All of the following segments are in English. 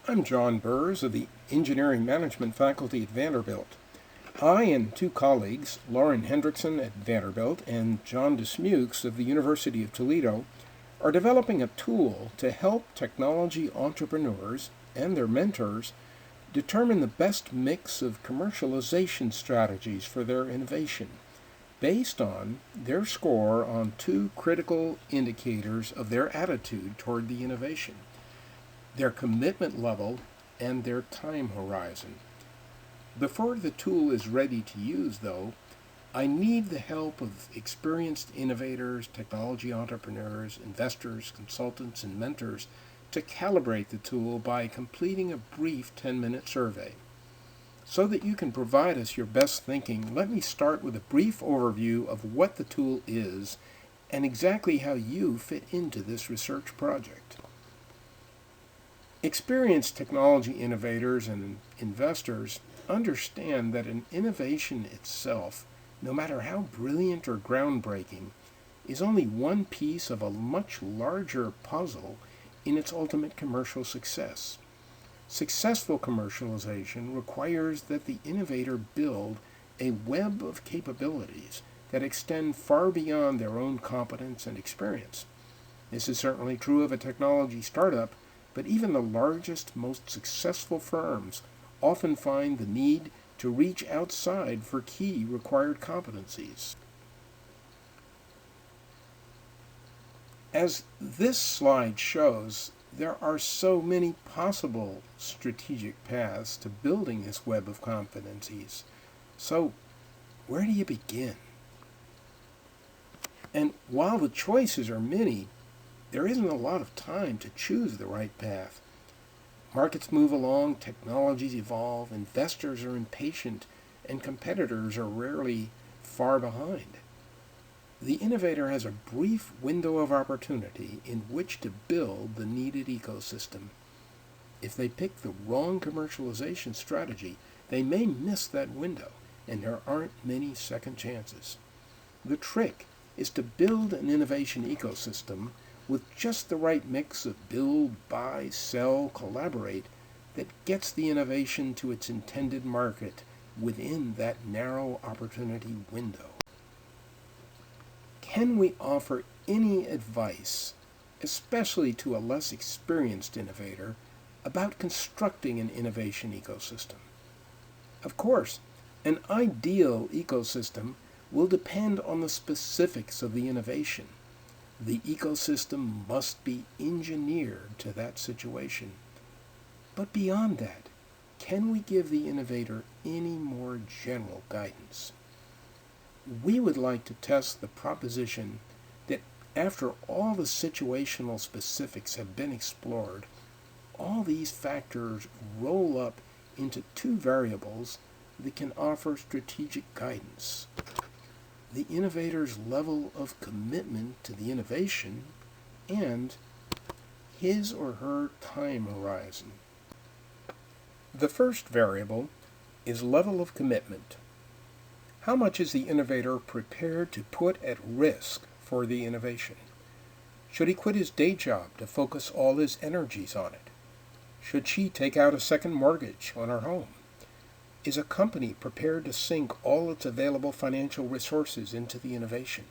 I'm John Burrs of the Engineering Management faculty at Vanderbilt. I and two colleagues, Lauren Hendrickson at Vanderbilt and John Dismukes of the University of Toledo, are developing a tool to help technology entrepreneurs and their mentors determine the best mix of commercialization strategies for their innovation, based on their score on two critical indicators of their attitude toward the innovation: their commitment level and their time horizon. Before the tool is ready to use, though, I need the help of experienced innovators, technology entrepreneurs, investors, consultants, and mentors to calibrate the tool by completing a brief 10-minute survey. So that you can provide us your best thinking, let me start with a brief overview of what the tool is and exactly how you fit into this research project. Experienced technology innovators and investors understand that an innovation itself, no matter how brilliant or groundbreaking, is only one piece of a much larger puzzle in its ultimate commercial success. Successful commercialization requires that the innovator build a web of capabilities that extend far beyond their own competence and experience. This is certainly true of a technology startup, but even the largest, most successful firms often find the need to reach outside for key required competencies. As this slide shows, there are so many possible strategic paths to building this web of competencies. So, where do you begin? And while the choices are many, there isn't a lot of time to choose the right path. Markets move along, technologies evolve, investors are impatient, and competitors are rarely far behind. The innovator has a brief window of opportunity in which to build the needed ecosystem. If they pick the wrong commercialization strategy, they may miss that window, and there aren't many second chances. The trick is to build an innovation ecosystem with just the right mix of build, buy, sell, collaborate that gets the innovation to its intended market within that narrow opportunity window. Can we offer any advice, especially to a less experienced innovator, about constructing an innovation ecosystem? Of course, an ideal ecosystem will depend on the specifics of the innovation. The ecosystem must be engineered to that situation. But beyond that, can we give the innovator any more general guidance? We would like to test the proposition that after all the situational specifics have been explored, all these factors roll up into two variables that can offer strategic guidance: the innovator's level of commitment to the innovation and his or her time horizon. The first variable is level of commitment. How much is the innovator prepared to put at risk for the innovation? Should he quit his day job to focus all his energies on it? Should she take out a second mortgage on her home? Is a company prepared to sink all its available financial resources into the innovation,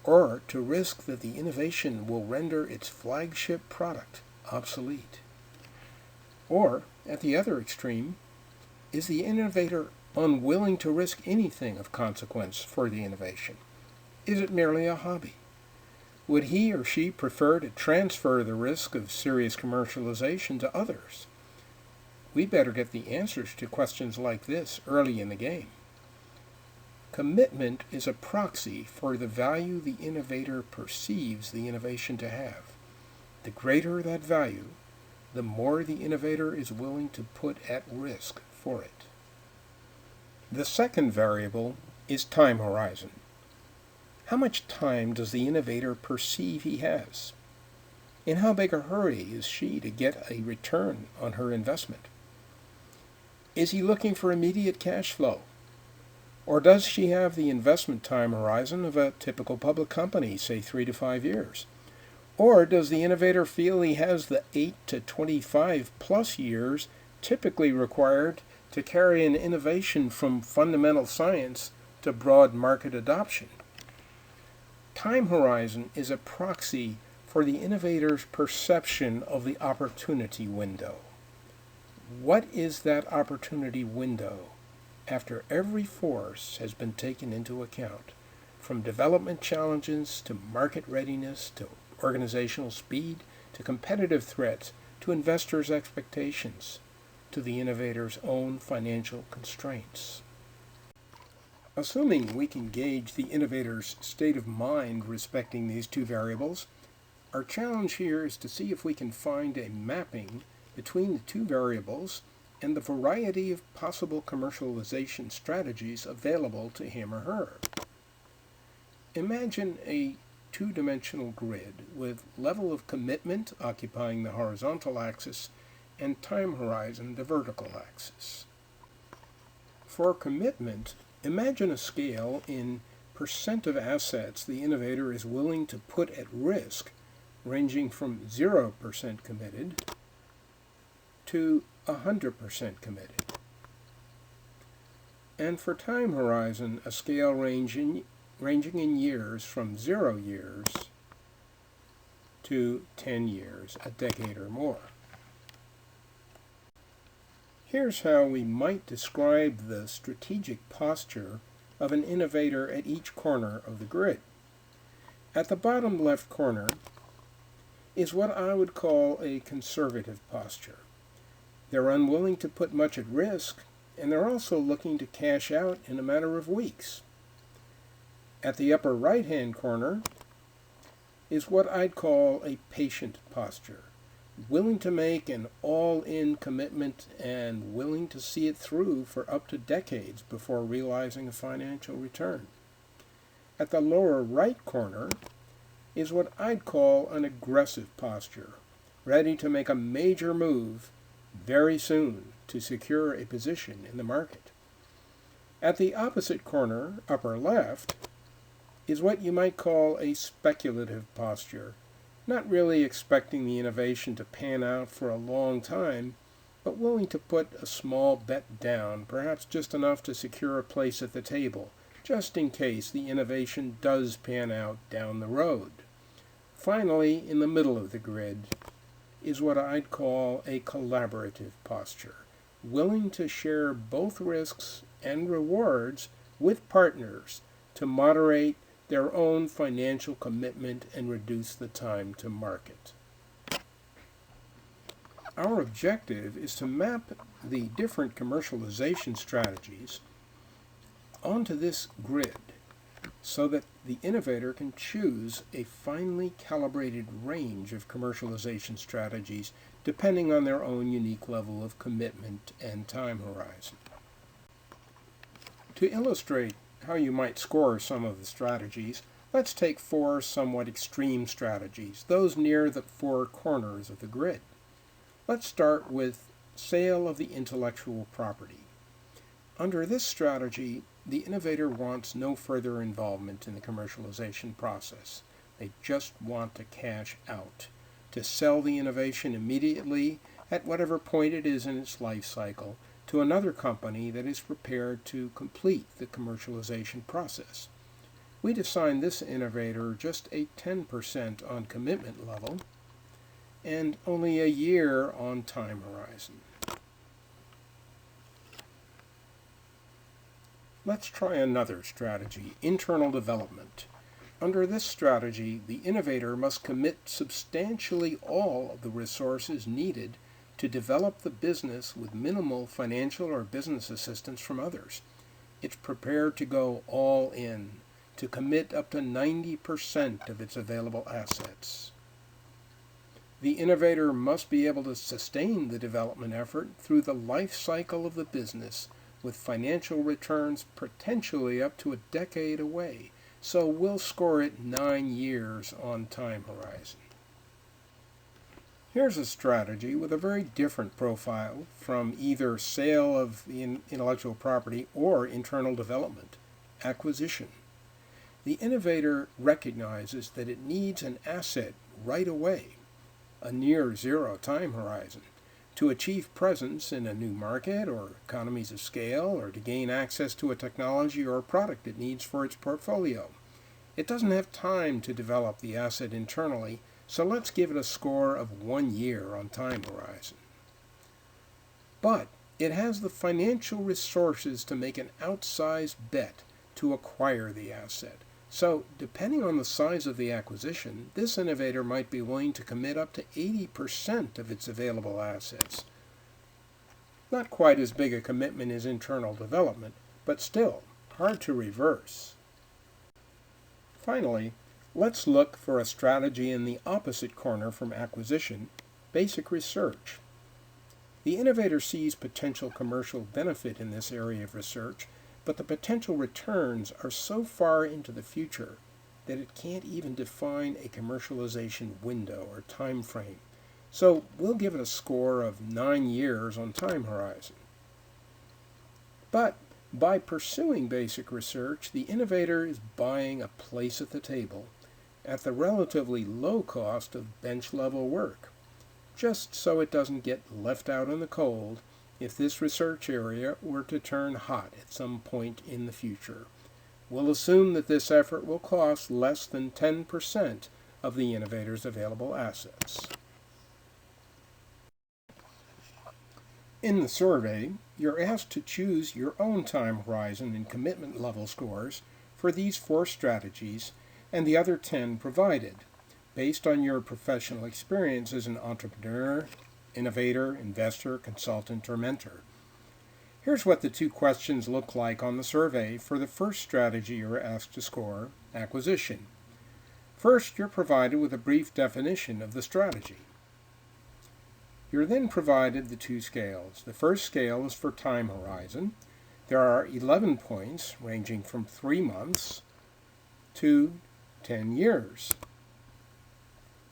or to risk that the innovation will render its flagship product obsolete? Or, at the other extreme, is the innovator unwilling to risk anything of consequence for the innovation? Is it merely a hobby? Would he or she prefer to transfer the risk of serious commercialization to others? We better get the answers to questions like this early in the game. Commitment is a proxy for the value the innovator perceives the innovation to have. The greater that value, the more the innovator is willing to put at risk for it. The second variable is time horizon. How much time does the innovator perceive he has? In how big a hurry is she to get a return on her investment? Is he looking for immediate cash flow? Or does she have the investment time horizon of a typical public company, say 3 to 5 years? Or does the innovator feel he has the 8 to 25 plus years typically required to carry an innovation from fundamental science to broad market adoption? Time horizon is a proxy for the innovator's perception of the opportunity window. What is that opportunity window after every force has been taken into account, from development challenges to market readiness to organizational speed to competitive threats to investors' expectations to the innovator's own financial constraints? Assuming we can gauge the innovator's state of mind respecting these two variables, our challenge here is to see if we can find a mapping between the two variables and the variety of possible commercialization strategies available to him or her. Imagine a two-dimensional grid with level of commitment occupying the horizontal axis and time horizon the vertical axis. For commitment, imagine a scale in percent of assets the innovator is willing to put at risk, ranging from 0% committed to 100% committed. And for time horizon, a scale ranging in years from 0 years to 10 years, a decade or more. Here's how we might describe the strategic posture of an innovator at each corner of the grid. At the bottom left corner is what I would call a conservative posture. They're unwilling to put much at risk, and they're also looking to cash out in a matter of weeks. At the upper right-hand corner is what I'd call a patient posture, willing to make an all-in commitment and willing to see it through for up to decades before realizing a financial return. At the lower right corner is what I'd call an aggressive posture, ready to make a major move very soon to secure a position in the market. At the opposite corner, upper left, is what you might call a speculative posture, not really expecting the innovation to pan out for a long time, but willing to put a small bet down, perhaps just enough to secure a place at the table, just in case the innovation does pan out down the road. Finally, in the middle of the grid, is what I'd call a collaborative posture, willing to share both risks and rewards with partners to moderate their own financial commitment and reduce the time to market. Our objective is to map the different commercialization strategies onto this grid so that the innovator can choose a finely calibrated range of commercialization strategies depending on their own unique level of commitment and time horizon. To illustrate how you might score some of the strategies, let's take 4 somewhat extreme strategies, those near the 4 corners of the grid. Let's start with sale of the intellectual property. Under this strategy, the innovator wants no further involvement in the commercialization process. They just want to cash out, to sell the innovation immediately at whatever point it is in its life cycle to another company that is prepared to complete the commercialization process. We'd assign this innovator just a 10% on commitment level and only a year on time horizon. Let's try another strategy, internal development. Under this strategy, the innovator must commit substantially all of the resources needed to develop the business with minimal financial or business assistance from others. It's prepared to go all in, to commit up to 90% of its available assets. The innovator must be able to sustain the development effort through the life cycle of the business, with financial returns potentially up to a decade away, so we'll score it 9 years on time horizon. Here's a strategy with a very different profile from either sale of the intellectual property or internal development, acquisition. The innovator recognizes that it needs an asset right away, a near zero time horizon, to achieve presence in a new market or economies of scale, or to gain access to a technology or a product it needs for its portfolio. It doesn't have time to develop the asset internally, so let's give it a score of 1 year on time horizon. But it has the financial resources to make an outsized bet to acquire the asset. So, depending on the size of the acquisition, this innovator might be willing to commit up to 80% of its available assets. Not quite as big a commitment as internal development, but still hard to reverse. Finally, let's look for a strategy in the opposite corner from acquisition, basic research. The innovator sees potential commercial benefit in this area of research, but the potential returns are so far into the future that it can't even define a commercialization window or time frame. So we'll give it a score of 9 years on time horizon. But by pursuing basic research, the innovator is buying a place at the table at the relatively low cost of bench-level work, just so it doesn't get left out in the cold if this research area were to turn hot at some point in the future. We'll assume that this effort will cost less than 10% of the innovator's available assets. In the survey, you're asked to choose your own time horizon and commitment level scores for these 4 strategies and the other 10 provided, based on your professional experience as an entrepreneur, innovator, investor, consultant, or mentor. Here's what the 2 questions look like on the survey for the first strategy you're asked to score, acquisition. First, you're provided with a brief definition of the strategy. You're then provided the 2 scales. The first scale is for time horizon. There are 11 points ranging from 3 months to 10 years.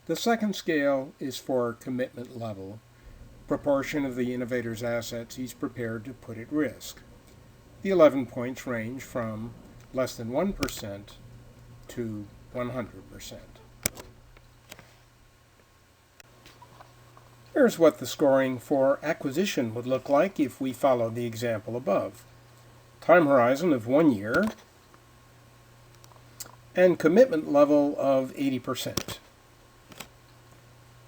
The second scale is for commitment level, proportion of the innovator's assets he's prepared to put at risk. The 11 points range from less than 1% to 100%. Here's what the scoring for acquisition would look like if we followed the example above. Time horizon of 1 year and commitment level of 80%.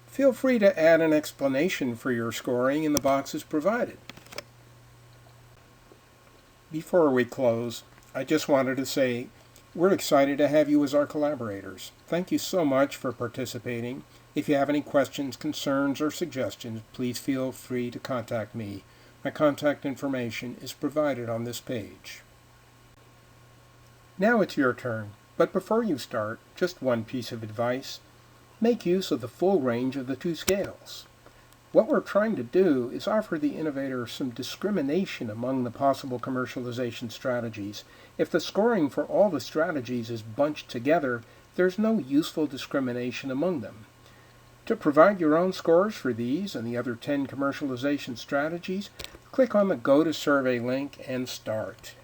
Feel free to add an explanation for your scoring in the boxes provided. Before we close, I just wanted to say we're excited to have you as our collaborators. Thank you so much for participating. If you have any questions, concerns, or suggestions, please feel free to contact me. My contact information is provided on this page. Now it's your turn, but before you start, just one piece of advice. Make use of the full range of the 2 scales. What we're trying to do is offer the innovator some discrimination among the possible commercialization strategies. If the scoring for all the strategies is bunched together, there's no useful discrimination among them. To provide your own scores for these and the other 10 commercialization strategies, click on the Go to Survey link and start.